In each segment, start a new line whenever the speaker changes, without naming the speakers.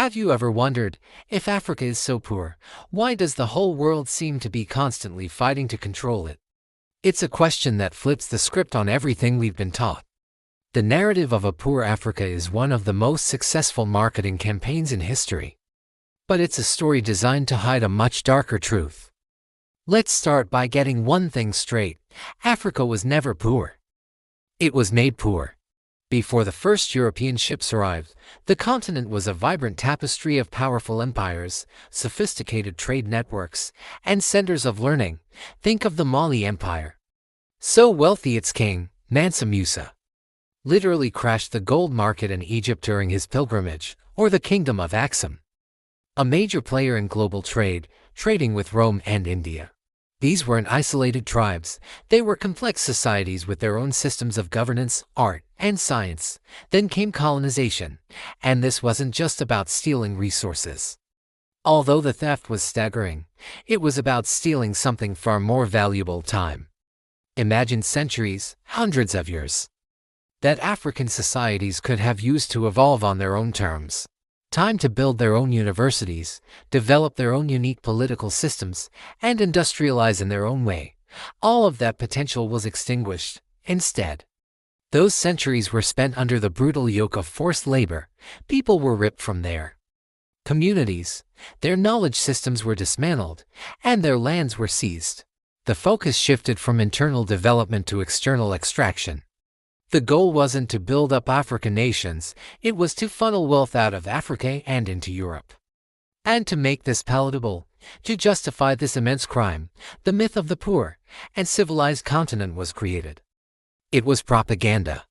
Have you ever wondered, if Africa is so poor, why does the whole world seem to be constantly fighting to control it? It's a question that flips the script on everything we've been taught. The narrative of a poor Africa is one of the most successful marketing campaigns in history. But it's a story designed to hide a much darker truth. Let's start by getting one thing straight. Africa was never poor. It was made poor. Before the first European ships arrived, the continent was a vibrant tapestry of powerful empires, sophisticated trade networks, and centers of learning. Think of the Mali Empire. So wealthy its king, Mansa Musa, literally crashed the gold market in Egypt during his pilgrimage, or the Kingdom of Aksum, a major player in global trade, trading with Rome and India. These weren't isolated tribes, they were complex societies with their own systems of governance, art, and science. Then came colonization, and this wasn't just about stealing resources. Although the theft was staggering, it was about stealing something far more valuable: time. Imagine centuries, hundreds of years, that African societies could have used to evolve on their own terms. Time to build their own universities, develop their own unique political systems, and industrialize in their own way. All of that potential was extinguished. Instead, those centuries were spent under the brutal yoke of forced labor. People were ripped from their communities, their knowledge systems were dismantled, and their lands were seized. The focus shifted from internal development to external extraction. The goal wasn't to build up African nations, it was to funnel wealth out of Africa and into Europe. And to make this palatable, to justify this immense crime, the myth of the poor and civilized continent was created. It was propaganda.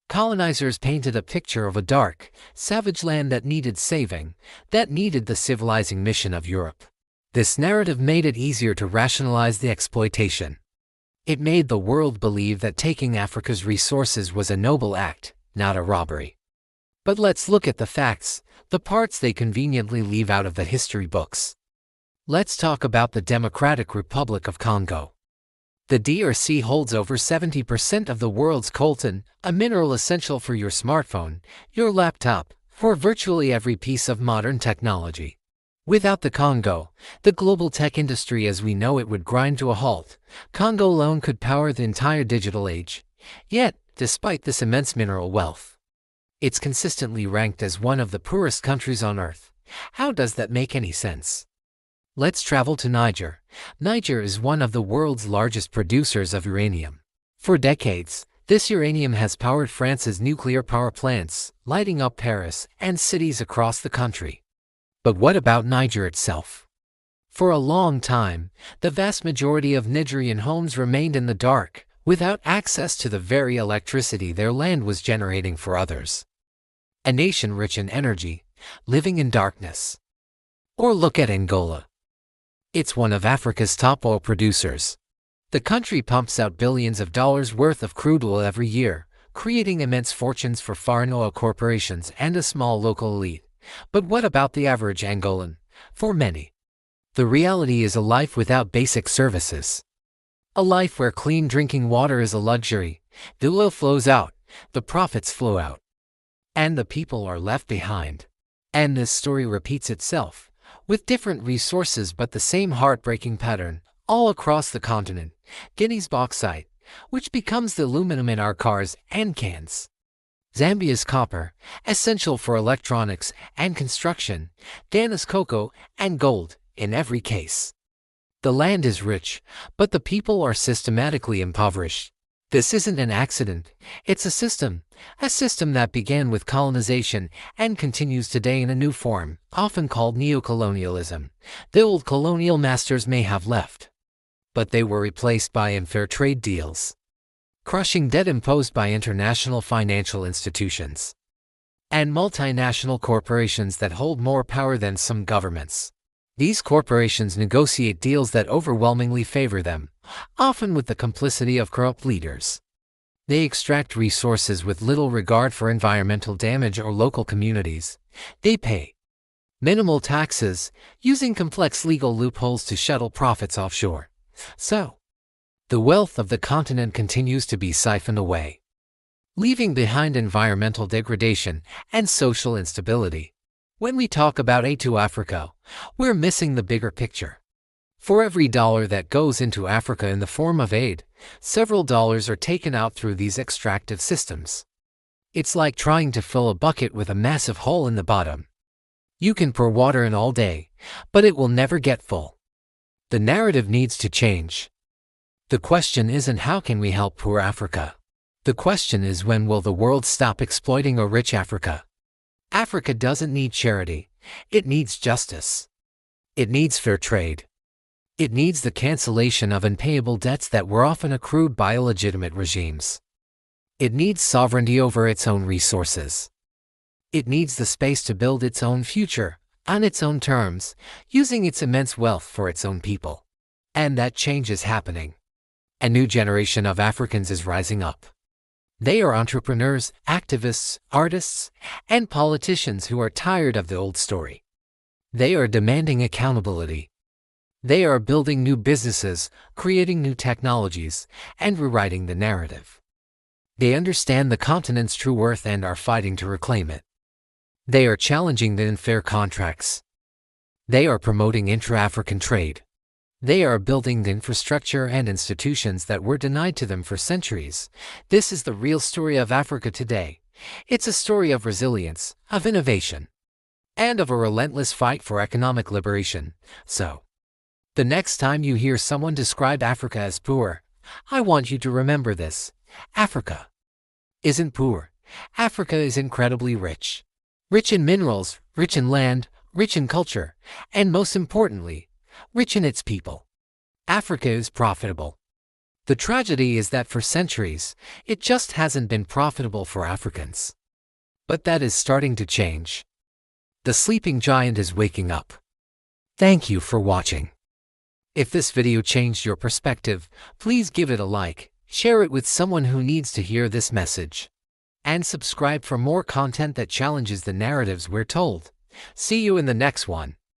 Colonizers painted a picture of a dark, savage land that needed saving, that needed the civilizing mission of Europe. This narrative made it easier to rationalize the exploitation. It made the world believe that taking Africa's resources was a noble act, not a robbery. But let's look at the facts, the parts they conveniently leave out of the history books. Let's talk about the Democratic Republic of Congo. The DRC holds over 70% of the world's coltan, a mineral essential for your smartphone, your laptop, for virtually every piece of modern technology. Without the Congo, the global tech industry as we know it would grind to a halt. Congo alone could power the entire digital age. Yet, despite this immense mineral wealth, it's consistently ranked as one of the poorest countries on Earth. How does that make any sense? Let's travel to Niger. Niger is one of the world's largest producers of uranium. For decades, this uranium has powered France's nuclear power plants, lighting up Paris and cities across the country. But what about Niger itself? For a long time, the vast majority of Nigerian homes remained in the dark, without access to the very electricity their land was generating for others. A nation rich in energy, living in darkness. Or look at Angola. It's one of Africa's top oil producers. The country pumps out billions of dollars worth of crude oil every year, creating immense fortunes for foreign oil corporations and a small local elite. But what about the average Angolan? For many, the reality is a life without basic services. A life where clean drinking water is a luxury. The oil flows out, the profits flow out, and the people are left behind. And this story repeats itself, with different resources but the same heartbreaking pattern, all across the continent. Guinea's bauxite, which becomes the aluminum in our cars and cans. Zambia's copper, essential for electronics and construction. Ghana's cocoa and gold, in every case. The land is rich, but the people are systematically impoverished. This isn't an accident, it's a system that began with colonization and continues today in a new form, often called neocolonialism. The old colonial masters may have left, but they were replaced by unfair trade deals, crushing debt imposed by international financial institutions, and multinational corporations that hold more power than some governments. These corporations negotiate deals that overwhelmingly favor them, often with the complicity of corrupt leaders. They extract resources with little regard for environmental damage or local communities. They pay minimal taxes, using complex legal loopholes to shuttle profits offshore. So, the wealth of the continent continues to be siphoned away, leaving behind environmental degradation and social instability. When we talk about aid to Africa, we're missing the bigger picture. For every dollar that goes into Africa in the form of aid, several dollars are taken out through these extractive systems. It's like trying to fill a bucket with a massive hole in the bottom. You can pour water in all day, but it will never get full. The narrative needs to change. The question isn't how can we help poor Africa? The question is when will the world stop exploiting a rich Africa? Africa doesn't need charity. It needs justice. It needs fair trade. It needs the cancellation of unpayable debts that were often accrued by illegitimate regimes. It needs sovereignty over its own resources. It needs the space to build its own future, on its own terms, using its immense wealth for its own people. And that change is happening. A new generation of Africans is rising up. They are entrepreneurs, activists, artists, and politicians who are tired of the old story. They are demanding accountability. They are building new businesses, creating new technologies, and rewriting the narrative. They understand the continent's true worth and are fighting to reclaim it. They are challenging the unfair contracts. They are promoting intra-African trade. They are building the infrastructure and institutions that were denied to them for centuries. This is the real story of Africa today. It's a story of resilience, of innovation, and of a relentless fight for economic liberation. So, the next time you hear someone describe Africa as poor, I want you to remember this. Africa isn't poor. Africa is incredibly rich. Rich in minerals, rich in land, rich in culture, and most importantly, rich in its people. Africa is profitable. The tragedy is that for centuries, it just hasn't been profitable for Africans. But that is starting to change. The sleeping giant is waking up. Thank you for watching. If this video changed your perspective, please give it a like, share it with someone who needs to hear this message, and subscribe for more content that challenges the narratives we're told. See you in the next one.